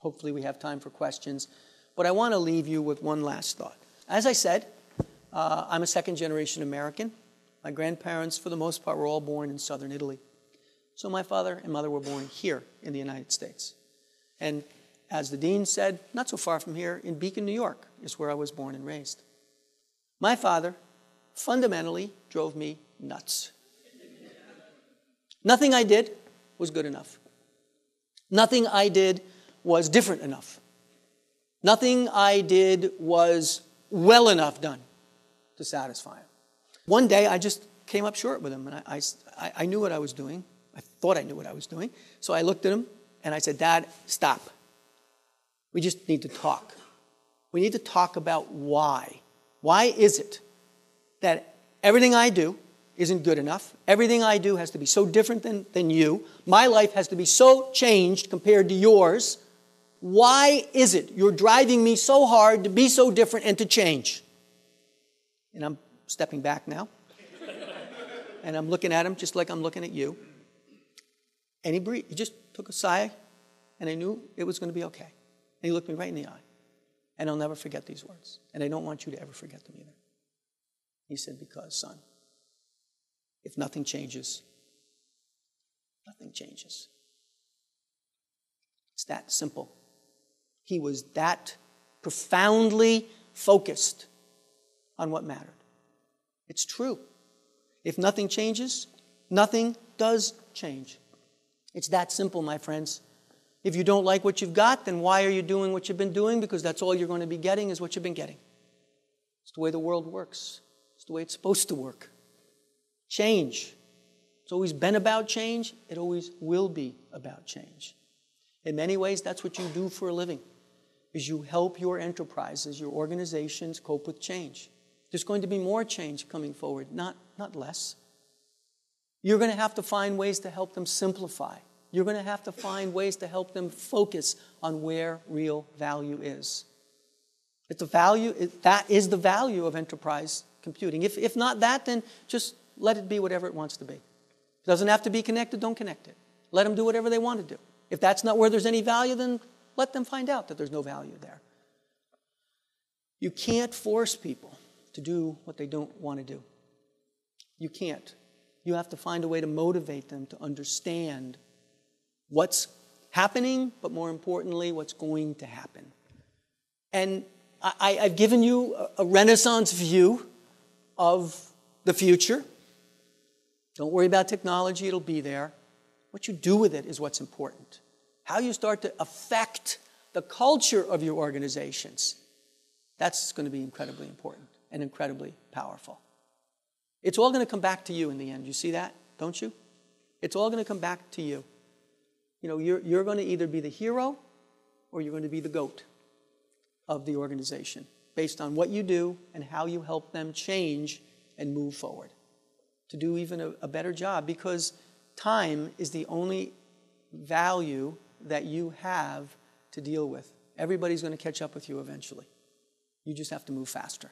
hopefully we have time for questions. But I want to leave you with one last thought. As I said, I'm a second-generation American. My grandparents, for the most part, were all born in southern Italy. So my father and mother were born here in the United States. And as the dean said, not so far from here, in Beacon, New York, is where I was born and raised. My father fundamentally drove me nuts. Nothing I did was good enough. Nothing I did was different enough. Nothing I did was well enough done to satisfy him. One day, I just came up short with him, and I knew what I was doing. I thought I knew what I was doing. So I looked at him, and I said, Dad, stop. We just need to talk. We need to talk about why. Why is it that everything I do isn't good enough? Everything I do has to be so different than you. My life has to be so changed compared to yours. Why is it you're driving me so hard to be so different and to change? And I'm stepping back now. And I'm looking at him just like I'm looking at you. And he just took a sigh, and I knew it was going to be okay. And he looked me right in the eye. And I'll never forget these words. And I don't want you to ever forget them either. He said, because, son, if nothing changes, nothing changes. It's that simple. He was that profoundly focused on what mattered. It's true. If nothing changes, nothing does change. It's that simple, my friends. If you don't like what you've got, then why are you doing what you've been doing? Because that's all you're going to be getting is what you've been getting. It's the way the world works. It's the way it's supposed to work. Change. It's always been about change. It always will be about change. In many ways, that's what you do for a living, is you help your enterprises, your organizations cope with change. There's going to be more change coming forward, not less. You're going to have to find ways to help them simplify. You're going to have to find ways to help them focus on where real value is. That is the value of enterprise computing. If not that, then just let it be whatever it wants to be. It doesn't have to be connected, don't connect it. Let them do whatever they want to do. If that's not where there's any value, then let them find out that there's no value there. You can't force people to do what they don't want to do. You can't. You have to find a way to motivate them to understand what's happening, but more importantly, what's going to happen. And I've given you a Renaissance view of the future. Don't worry about technology, it'll be there. What you do with it is what's important. How you start to affect the culture of your organizations, that's going to be incredibly important and incredibly powerful. It's all going to come back to you in the end. You see that, don't you? It's all going to come back to you. You know, you're going to either be the hero or you're going to be the goat of the organization based on what you do and how you help them change and move forward to do even a better job, because time is the only value that you have to deal with. Everybody's going to catch up with you eventually. You just have to move faster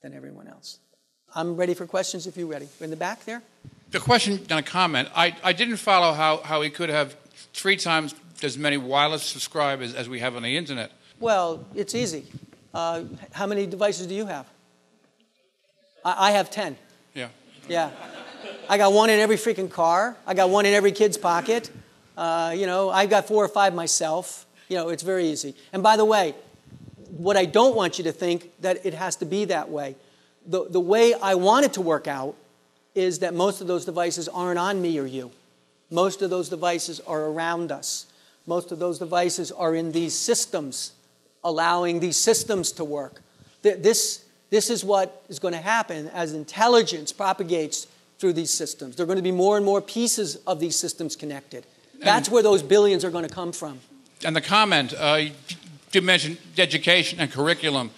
than everyone else. I'm ready for questions if you're ready. In the back there? The question and a comment. I didn't follow how we could have 3 times as many wireless subscribers as we have on the internet. Well, it's easy. How many devices do you have? I have 10. Yeah. Yeah. I got one in every freaking car. I got one in every kid's pocket. I've got 4 or 5 myself. It's very easy. And by the way, what I don't want you to think that it has to be that way. The way I want it to work out is that most of those devices aren't on me or you. Most of those devices are around us. Most of those devices are in these systems, allowing these systems to work. This is what is going to happen as intelligence propagates through these systems. There are going to be more and more pieces of these systems connected. That's where those billions are going to come from. And the comment, you mentioned education and curriculum.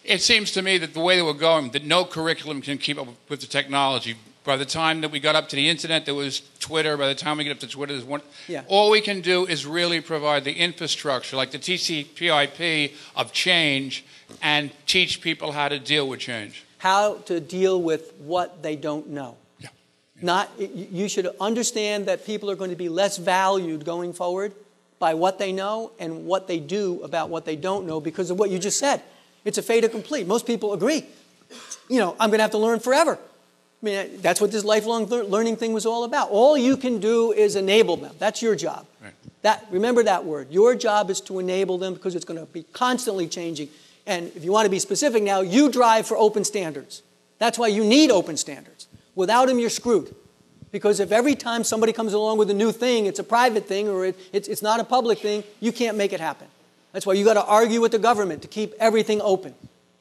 It seems to me that the way that we're going, that no curriculum can keep up with the technology. By the time that we got up to the internet, there was Twitter. By the time we get up to Twitter, there's one. Yeah. All we can do is really provide the infrastructure, like the TCP/IP of change, and teach people how to deal with change. How to deal with what they don't know. Yeah. You should understand that people are going to be less valued going forward by what they know and what they do about what they don't know because of what you just said. It's a fait accompli. Most people agree. You know, I'm going to have to learn forever. I mean, that's what this lifelong learning thing was all about. All you can do is enable them. That's your job. Right. Remember that word. Your job is to enable them because it's going to be constantly changing. And if you want to be specific now, you drive for open standards. That's why you need open standards. Without them, you're screwed. Because if every time somebody comes along with a new thing, it's a private thing or it's not a public thing, you can't make it happen. That's why you got to argue with the government to keep everything open.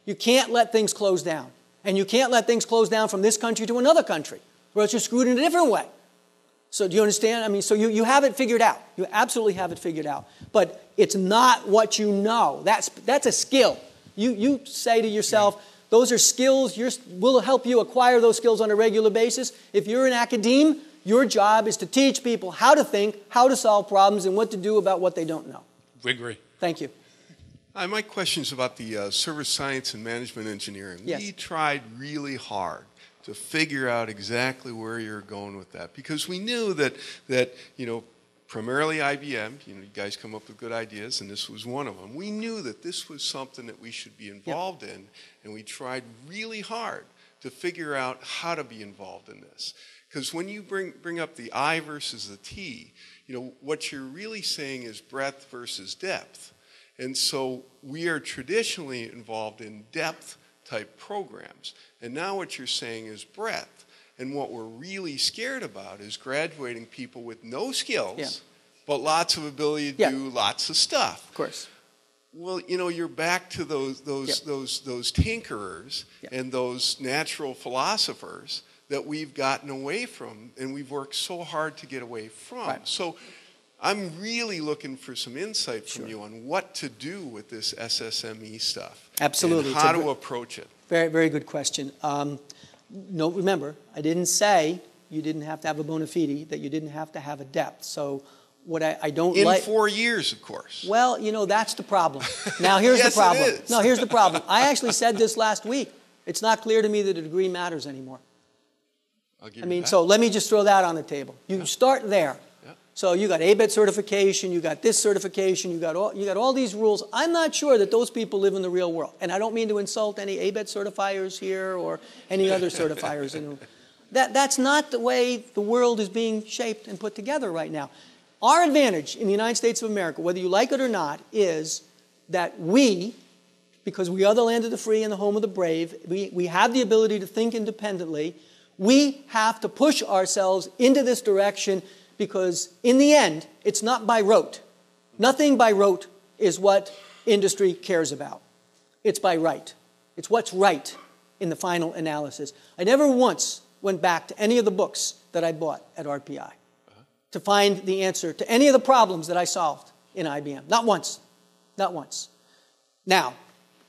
You can't let things close down. And you can't let things close down from this country to another country, or else you're screwed in a different way. So do you understand? I mean, so you have it figured out. You absolutely have it figured out. But it's not what you know. That's a skill. You say to yourself, those are skills. We'll help you acquire those skills on a regular basis. If you're an academe, your job is to teach people how to think, how to solve problems, and what to do about what they don't know. We agree. Thank you. My question is about the service science and management engineering. Yes. We tried really hard to figure out exactly where you're going with that because we knew that you know, primarily IBM, you know, you guys come up with good ideas, and this was one of them. We knew that this was something that we should be involved in, and we tried really hard to figure out how to be involved in this. Because when you bring up the I versus the T, you know, what you're really saying is breadth versus depth. And so we are traditionally involved in depth type programs. And now what you're saying is breadth. And what we're really scared about is graduating people with no skills, but lots of ability to do lots of stuff. Of course. Well, you know, you're back to those tinkerers and those natural philosophers that we've gotten away from and we've worked so hard to get away from. Right. So I'm really looking for some insight from you on what to do with this SSME stuff. Absolutely. And how to approach it. Very, very good question. No, remember, I didn't say you didn't have to have a bona fide, that you didn't have to have a depth. So what I don't like... In 4 years, of course. Well, you know, that's the problem. Now, here's the problem. It is. No, here's the problem. I actually said this last week. It's not clear to me that a degree matters anymore. I'll give I you mean, that. so let me just throw that on the table. You start there. So you got ABET certification, you got this certification, you got all these rules. I'm not sure that those people live in the real world. And I don't mean to insult any ABET certifiers here or any other certifiers. That's not the way the world is being shaped and put together right now. Our advantage in the United States of America, whether you like it or not, is that we, because we are the land of the free and the home of the brave, we have the ability to think independently. We have to push ourselves into this direction because in the end, it's not by rote. Nothing by rote is what industry cares about. It's by right. It's what's right in the final analysis. I never once went back to any of the books that I bought at RPI to find the answer to any of the problems that I solved in IBM. Not once. Not once. Now,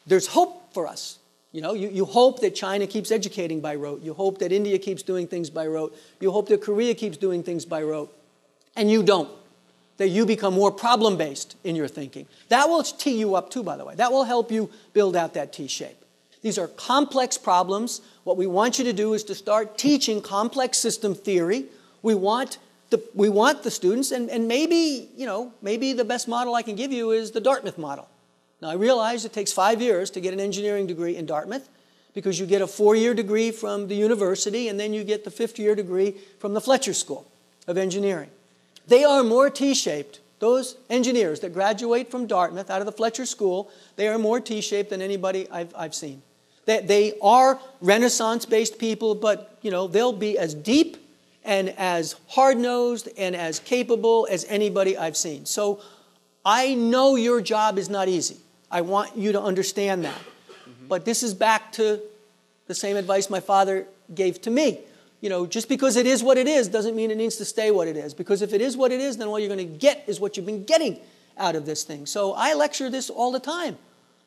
there's hope for us. You know, you hope that China keeps educating by rote. You hope that India keeps doing things by rote. You hope that Korea keeps doing things by rote. And you don't. That you become more problem-based in your thinking. That will tee you up too, by the way. That will help you build out that T-shape. These are complex problems. What we want you to do is to start teaching complex system theory. We want the students, and maybe, you know, maybe the best model I can give you is the Dartmouth model. Now, I realize it takes 5 years to get an engineering degree in Dartmouth because you get a 4-year degree from the university and then you get the 5th-year degree from the Fletcher School of Engineering. They are more T-shaped. Those engineers that graduate from Dartmouth out of the Fletcher School, they are more T-shaped than anybody I've seen. They are Renaissance-based people, but you know, they'll be as deep and as hard-nosed and as capable as anybody I've seen. So I know your job is not easy. I want you to understand that. But this is back to the same advice my father gave to me. You know, just because it is what it is doesn't mean it needs to stay what it is. Because if it is what it is, then all you're going to get is what you've been getting out of this thing. So I lecture this all the time.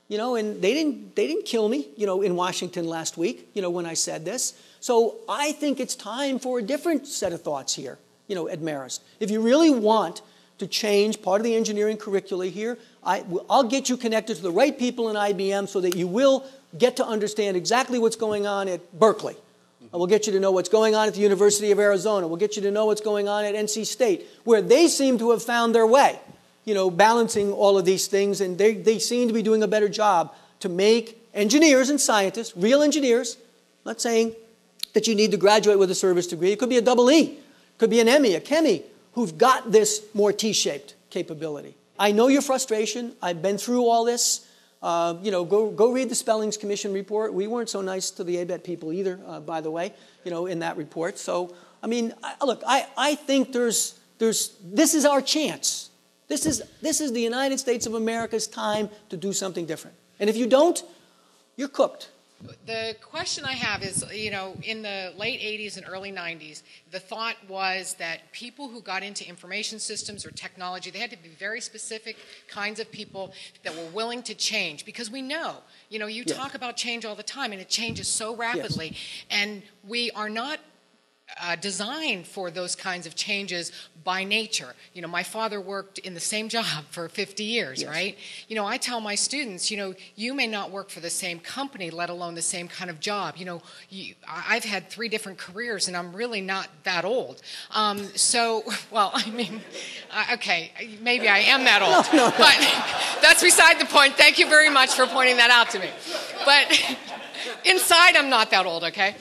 You know, and they didn't kill me, you know, in Washington last week, you know, when I said this. So I think it's time for a different set of thoughts here, you know, at Marist. If you really want to change part of the engineering curricula here, I'll get you connected to the right people in IBM so that you will get to understand exactly what's going on at Berkeley. We'll get you to know what's going on at the University of Arizona. We'll get you to know what's going on at NC State, where they seem to have found their way. balancing all of these things, and they seem to be doing a better job to make engineers and scientists, real engineers, I'm not saying that you need to graduate with a service degree. It could be a double E. It could be an ME, a Chemi, who've got this more T-shaped capability. I know your frustration. I've been through all this. Go read the Spellings Commission report. We weren't so nice to the ABET people either, by the way, in that report. So, I mean, I think this is our chance. This is the United States of America's time to do something different. And if you don't, you're cooked. The question I have is, in the late 80s and early 90s, the thought was that people who got into information systems or technology, they had to be very specific kinds of people that were willing to change. Because we know, you talk about change all the time, and it changes so rapidly. Yes. And we are not designed for those kinds of changes by nature. My father worked in the same job for 50 years, yes. Right? I tell my students, you may not work for the same company, let alone the same kind of job. I've had 3 different careers, and I'm really not that old. Okay, maybe I am that old. No. But that's beside the point. Thank you very much for pointing that out to me. But inside, I'm not that old, okay?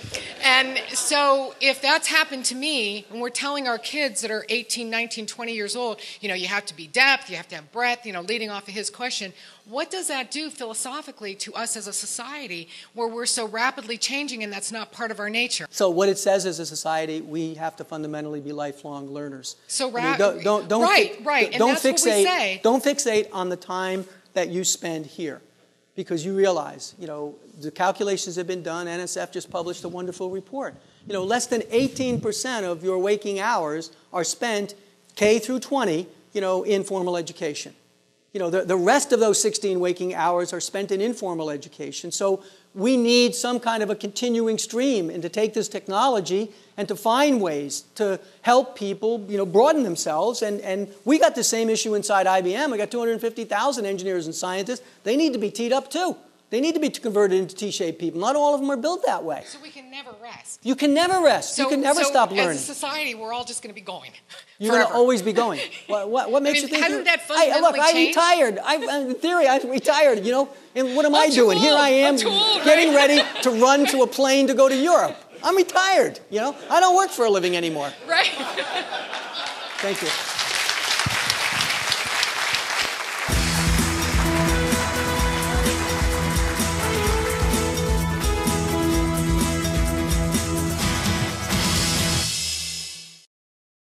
And so if that's happened to me, and we're telling our kids that are 18, 19, 20 years old, you have to be depth, you have to have breadth, leading off of his question, what does that do philosophically to us as a society where we're so rapidly changing and that's not part of our nature? So what it says as a society, we have to fundamentally be lifelong learners. So right. Don't fixate on the time that you spend here. Because you realize, the calculations have been done. NSF just published a wonderful report. Less than 18% of your waking hours are spent K through 20, in formal education. The rest of those 16 waking hours are spent in informal education. So we need some kind of a continuing stream and to take this technology and to find ways to help people, broaden themselves. And we got the same issue inside IBM. We got 250,000 engineers and scientists. They need to be teed up too. They need to be converted into T-shaped people. Not all of them are built that way. So we can never rest. You can never rest. You can never stop learning. As a society, we're all just going to be going. You're going to always be going. What makes you think? Hasn't that fundamentally changed? I retired. In theory, I retired. And what am I doing? Here I am, getting ready to run to a plane to go to Europe. I'm retired. I don't work for a living anymore. Right. Thank you.